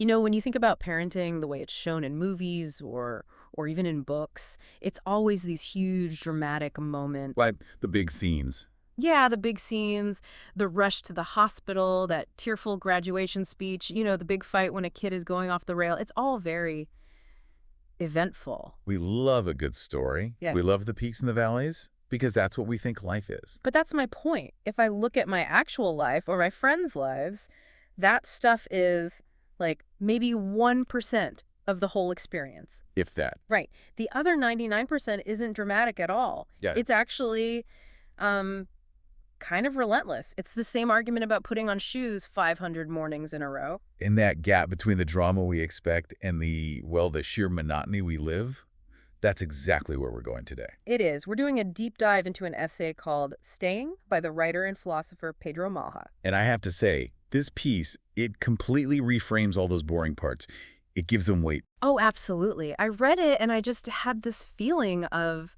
You know, when you think about parenting the way it's shown in movies or even in books, it's always these huge dramatic moments. Like the big scenes. Yeah, the big scenes, the rush to the hospital, that tearful graduation speech, the big fight when a kid is going off the rail. It's all very eventful. We love a good story. Yeah. We love the peaks and the valleys because that's what we think life is. But that's my point. If I look at my actual life or my friends' lives, that stuff is like maybe 1% of the whole experience. If that. Right. The other 99% isn't dramatic at all. Yeah. It's actually um, kind of relentless. It's the same argument about putting on shoes 500 mornings in a row. In that gap between the drama we expect and the sheer monotony we live, that's exactly where we're going today. It is. We're doing a deep dive into an essay called Staying by the writer and philosopher Pedro Malha. And I have to say, this piece, it completely reframes all those boring parts. It gives them weight. Oh, absolutely. I read it and I just had this feeling of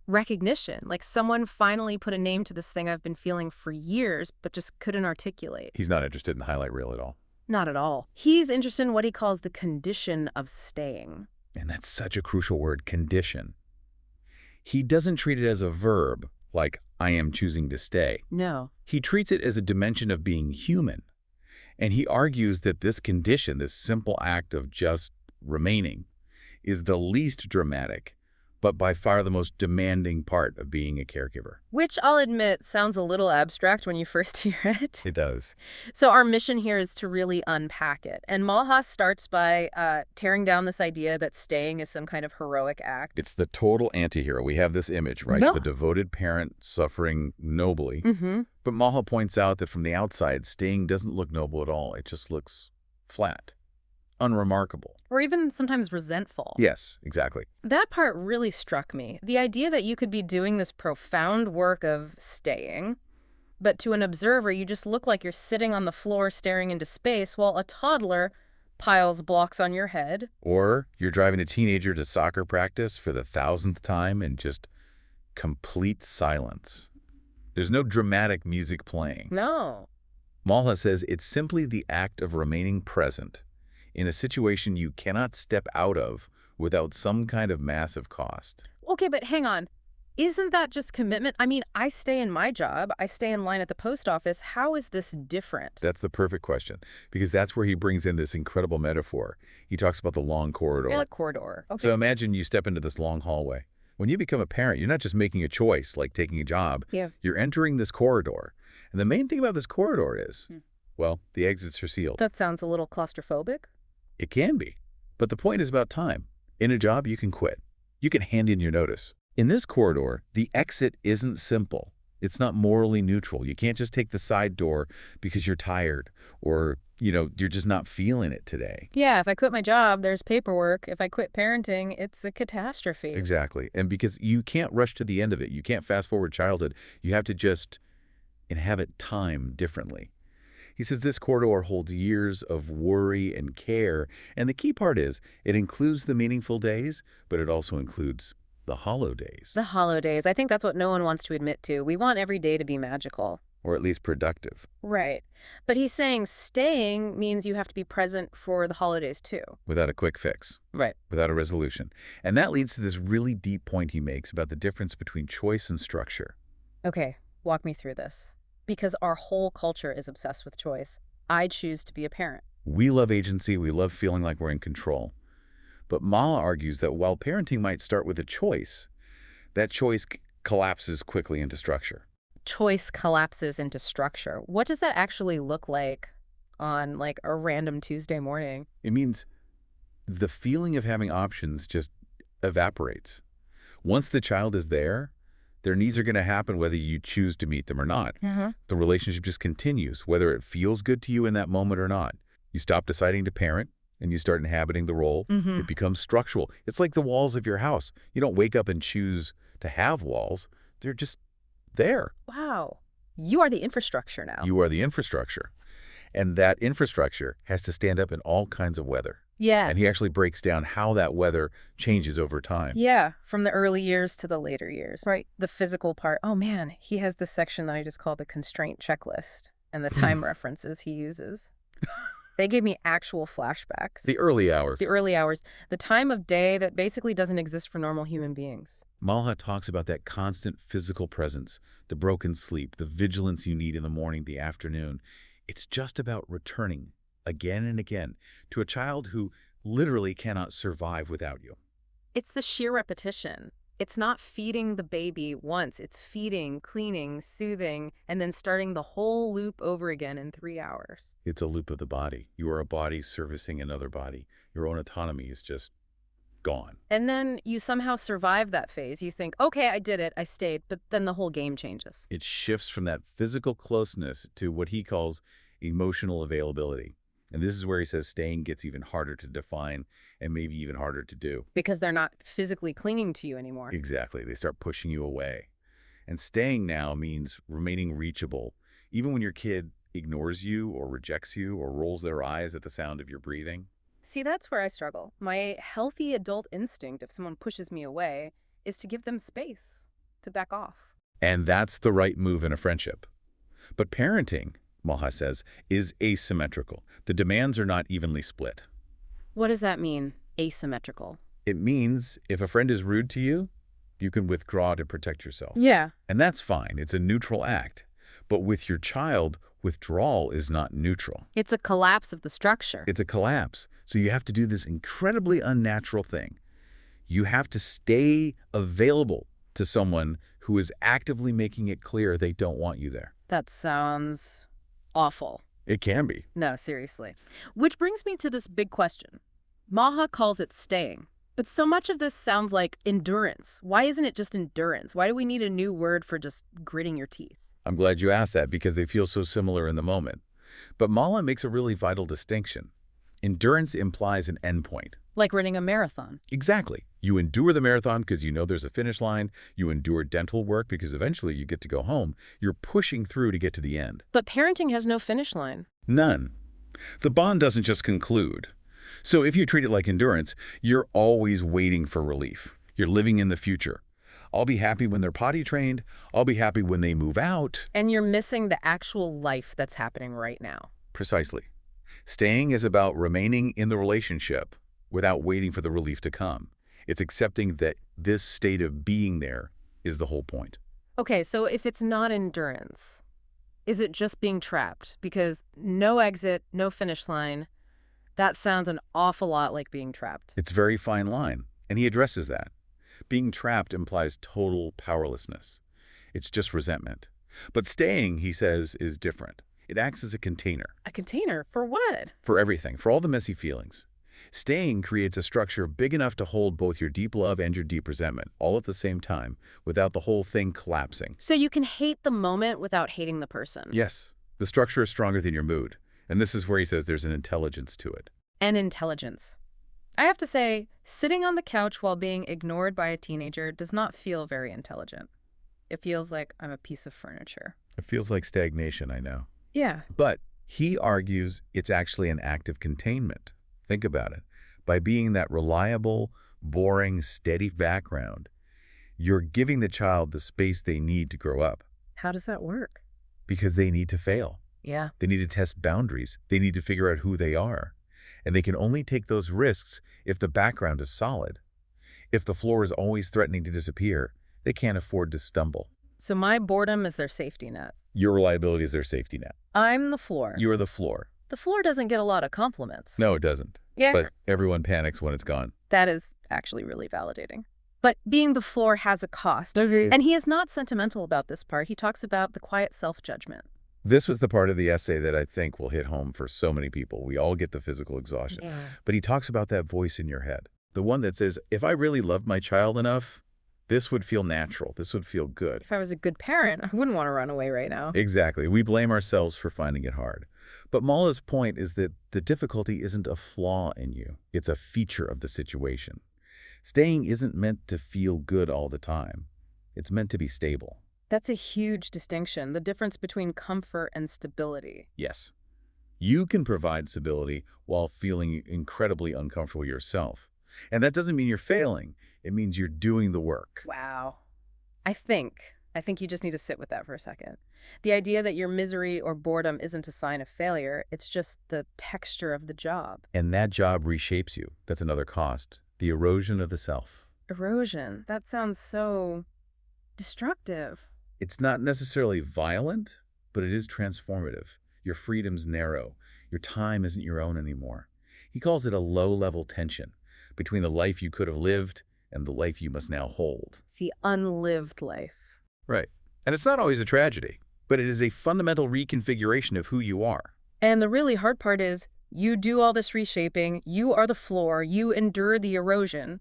recognition. Like someone finally put a name to this thing I've been feeling for years, but just couldn't articulate. He's not interested in the highlight reel at all. Not at all. He's interested in what he calls the condition of staying. And that's such a crucial word, condition. He doesn't treat it as a verb, like I am choosing to stay. No. He treats it as a dimension of being human. And he argues that this condition, this simple act of just remaining, is the least dramatic, but by far the most demanding part of being a caregiver. Which I'll admit sounds a little abstract when you first hear it. It does. So our mission here is to really unpack it. And Malha starts by tearing down this idea that staying is some kind of heroic act. It's the total antihero. We have this image, right? No. The devoted parent suffering nobly. Mm-hmm. But Malha points out that from the outside, staying doesn't look noble at all. It just looks flat, unremarkable. Or even sometimes resentful. Yes, exactly. That part really struck me. The idea that you could be doing this profound work of staying, but to an observer, you just look like you're sitting on the floor staring into space while a toddler piles blocks on your head. Or you're driving a teenager to soccer practice for the 1,000th time in just complete silence. There's no dramatic music playing. No. Malha says it's simply the act of remaining present in a situation you cannot step out of without some kind of massive cost. Okay, but hang on. Isn't that just commitment? I mean, I stay in my job. I stay in line at the post office. How is this different? That's the perfect question, because that's where he brings in this incredible metaphor. He talks about the long corridor. Yeah, like corridor. Okay. So imagine you step into this long hallway. When you become a parent, you're not just making a choice, like taking a job. Yeah. You're entering this corridor. And the main thing about this corridor is, well, the exits are sealed. That sounds a little claustrophobic. It can be. But the point is about time. In a job, you can quit. You can hand in your notice. In this corridor, the exit isn't simple. It's not morally neutral. You can't just take the side door because you're tired or, you're just not feeling it today. Yeah, if I quit my job, there's paperwork. If I quit parenting, it's a catastrophe. Exactly. And because you can't rush to the end of it, you can't fast forward childhood, you have to just inhabit time differently. He says this corridor holds years of worry and care, and the key part is it includes the meaningful days, but it also includes the hollow days. The hollow days. I think that's what no one wants to admit to. We want every day to be magical. Or at least productive. Right. But he's saying staying means you have to be present for the holidays too. Without a quick fix. Right. Without a resolution. And that leads to this really deep point he makes about the difference between choice and structure. Okay, walk me through this. Because our whole culture is obsessed with choice. I choose to be a parent. We love agency. We love feeling like we're in control. But Malha argues that while parenting might start with a choice, that choice collapses quickly into structure. Choice collapses into structure. What does that actually look like on like a random Tuesday morning? It means the feeling of having options just evaporates. Once the child is there, their needs are going to happen whether you choose to meet them or not. The relationship just continues, whether it feels good to you in that moment or not. You stop deciding to parent, and you start inhabiting the role. It becomes structural. It's like the walls of your house. You don't wake up and choose to have walls. They're just there. Wow. You are the infrastructure now. You are the infrastructure. And that infrastructure has to stand up in all kinds of weather. Yeah. And he actually breaks down how that weather changes over time. Yeah, from the early years to the later years. Right. The physical part. Oh, man, he has this section that I just call the constraint checklist and the time references he uses. They gave me actual flashbacks. The early hours. The early hours, the time of day that basically doesn't exist for normal human beings. Malha talks about that constant physical presence, the broken sleep, the vigilance you need in the morning, the afternoon. It's just about returning again and again to a child who literally cannot survive without you. It's the sheer repetition. It's not feeding the baby once. It's feeding, cleaning, soothing, and then starting the whole loop over again in 3 hours. It's a loop of the body. You are a body servicing another body. Your own autonomy is just gone. And then you somehow survive that phase. You think, okay, I did it, I stayed, but then the whole game changes. It shifts from that physical closeness to what he calls emotional availability. And this is where he says staying gets even harder to define and maybe even harder to do. Because they're not physically clinging to you anymore. Exactly. They start pushing you away. And staying now means remaining reachable, even when your kid ignores you or rejects you or rolls their eyes at the sound of your breathing. See, that's where I struggle. My healthy adult instinct, if someone pushes me away, is to give them space, to back off. And that's the right move in a friendship. But parenting, Malha says, is asymmetrical. The demands are not evenly split. What does that mean, asymmetrical? It means if a friend is rude to you, you can withdraw to protect yourself. Yeah. And that's fine. It's a neutral act. But with your child, withdrawal is not neutral. It's a collapse of the structure. It's a collapse. So you have to do this incredibly unnatural thing. You have to stay available to someone who is actively making it clear they don't want you there. That sounds awful. It can be. No, seriously. Which brings me to this big question. Maha calls it staying. But so much of this sounds like endurance. Why isn't it just endurance? Why do we need a new word for just gritting your teeth? I'm glad you asked that because they feel so similar in the moment. But Mala makes a really vital distinction. Endurance implies an endpoint. Like running a marathon. Exactly. You endure the marathon because you know there's a finish line. You endure dental work because eventually you get to go home. You're pushing through to get to the end. But parenting has no finish line. None. The bond doesn't just conclude. So if you treat it like endurance, you're always waiting for relief. You're living in the future. I'll be happy when they're potty trained. I'll be happy when they move out. And you're missing the actual life that's happening right now. Precisely. Staying is about remaining in the relationship without waiting for the relief to come. It's accepting that this state of being there is the whole point. Okay, so if it's not endurance, is it just being trapped? Because no exit, no finish line, that sounds an awful lot like being trapped. It's a very fine line, and he addresses that. Being trapped implies total powerlessness. It's just resentment. But staying, he says, is different. It acts as a container. A container? For what? For everything, for all the messy feelings. Staying creates a structure big enough to hold both your deep love and your deep resentment, all at the same time, without the whole thing collapsing. So you can hate the moment without hating the person. Yes, the structure is stronger than your mood. And this is where he says there's an intelligence to it. And intelligence. I have to say, sitting on the couch while being ignored by a teenager does not feel very intelligent. It feels like I'm a piece of furniture. It feels like stagnation, I know. Yeah. But he argues it's actually an act of containment. Think about it. By being that reliable, boring, steady background, you're giving the child the space they need to grow up. How does that work? Because they need to fail. Yeah. They need to test boundaries. They need to figure out who they are. And they can only take those risks if the background is solid. If the floor is always threatening to disappear, they can't afford to stumble. So my boredom is their safety net. Your reliability is their safety net. I'm the floor. You are the floor. The floor doesn't get a lot of compliments. No, it doesn't. Yeah. But everyone panics when it's gone. That is actually really validating. But being the floor has a cost. And he is not sentimental about this part. He talks about the quiet self-judgment. This was the part of the essay that I think will hit home for so many people. We all get the physical exhaustion. Yeah. But he talks about that voice in your head. The one that says, if I really loved my child enough, this would feel natural. This would feel good. If I was a good parent, I wouldn't want to run away right now. Exactly. We blame ourselves for finding it hard. But Mala's point is that the difficulty isn't a flaw in you. It's a feature of the situation. Staying isn't meant to feel good all the time. It's meant to be stable. That's a huge distinction, the difference between comfort and stability. Yes. You can provide stability while feeling incredibly uncomfortable yourself. And that doesn't mean you're failing. It means you're doing the work. Wow. I think I think you just need to sit with that for a second. The idea that your misery or boredom isn't a sign of failure, it's just the texture of the job. And that job reshapes you. That's another cost. The erosion of the self. Erosion. That sounds so destructive. It's not necessarily violent, but it is transformative. Your freedom's narrow. Your time isn't your own anymore. He calls it a low-level tension between the life you could have lived and the life you must now hold. The unlived life. Right. And it's not always a tragedy, but it is a fundamental reconfiguration of who you are. And the really hard part is, you do all this reshaping, you are the floor, you endure the erosion,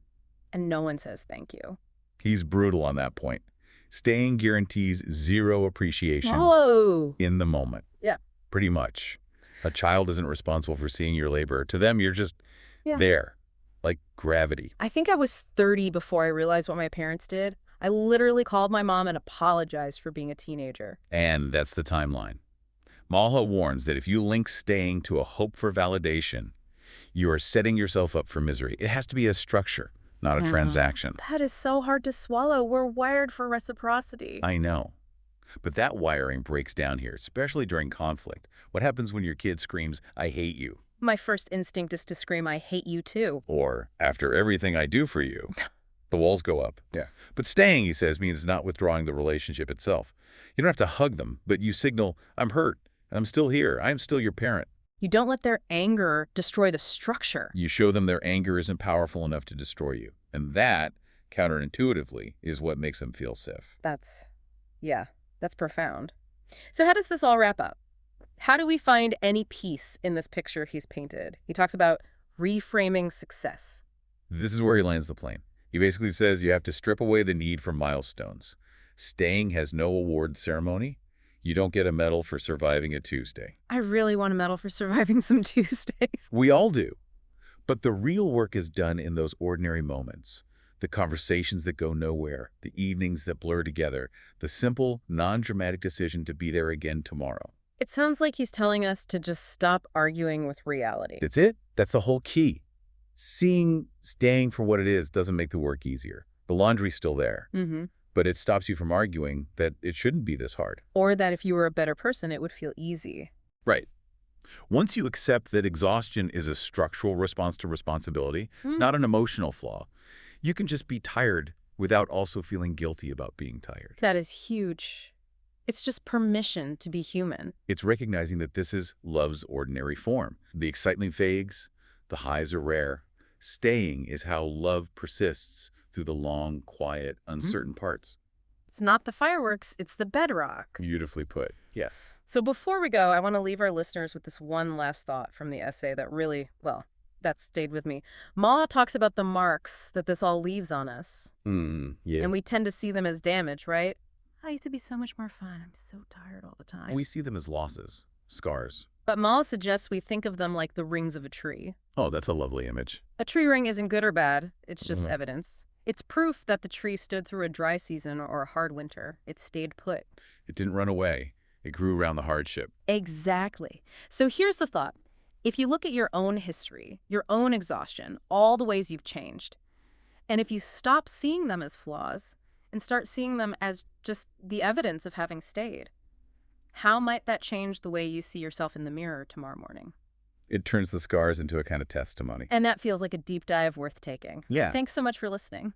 and no one says thank you. He's brutal on that point. Staying guarantees zero appreciation in the moment. Yeah. Pretty much. A child isn't responsible for seeing your labor. To them, you're just there, like gravity. I think I was 30 before I realized what my parents did. I literally called my mom and apologized for being a teenager. And that's the timeline. Malha warns that if you link staying to a hope for validation, you are setting yourself up for misery. It has to be a structure, not a transaction. That is so hard to swallow. We're wired for reciprocity. I know. But that wiring breaks down here, especially during conflict. What happens when your kid screams, "I hate you"? My first instinct is to scream, "I hate you too." Or, "After everything I do for you." The walls go up. Yeah. But staying, he says, means not withdrawing the relationship itself. You don't have to hug them, but you signal, "I'm hurt, and I'm still here. I'm still your parent." You don't let their anger destroy the structure. You show them their anger isn't powerful enough to destroy you. And that, counterintuitively, is what makes them feel safe. That's profound. So how does this all wrap up? How do we find any peace in this picture he's painted? He talks about reframing success. This is where he lands the plane. He basically says you have to strip away the need for milestones. Staying has no award ceremony. You don't get a medal for surviving a Tuesday. I really want a medal for surviving some Tuesdays. We all do. But the real work is done in those ordinary moments. The conversations that go nowhere, the evenings that blur together, the simple, non-dramatic decision to be there again tomorrow. It sounds like he's telling us to just stop arguing with reality. That's it. That's the whole key. Seeing staying for what it is doesn't make the work easier. The laundry's still there. But it stops you from arguing that it shouldn't be this hard. Or that if you were a better person, it would feel easy. Right. Once you accept that exhaustion is a structural response to responsibility, not an emotional flaw, you can just be tired without also feeling guilty about being tired. That is huge. It's just permission to be human. It's recognizing that this is love's ordinary form. The excitement fades, the highs are rare. Staying is how love persists through the long, quiet, uncertain parts. It's not the fireworks, it's the bedrock. Beautifully put. Yes. So before we go, I want to leave our listeners with this one last thought from the essay that really, that stayed with me. Ma talks about the marks that this all leaves on us. Yeah. And we tend to see them as damage, right? I used to be so much more fun. I'm so tired all the time. We see them as losses, scars. But Ma suggests we think of them like the rings of a tree. Oh, that's a lovely image. A tree ring isn't good or bad. It's just evidence. It's proof that the tree stood through a dry season or a hard winter. It stayed put. It didn't run away. It grew around the hardship. Exactly. So here's the thought. If you look at your own history, your own exhaustion, all the ways you've changed, and if you stop seeing them as flaws and start seeing them as just the evidence of having stayed, how might that change the way you see yourself in the mirror tomorrow morning? It turns the scars into a kind of testimony. And that feels like a deep dive worth taking. Yeah. Thanks so much for listening.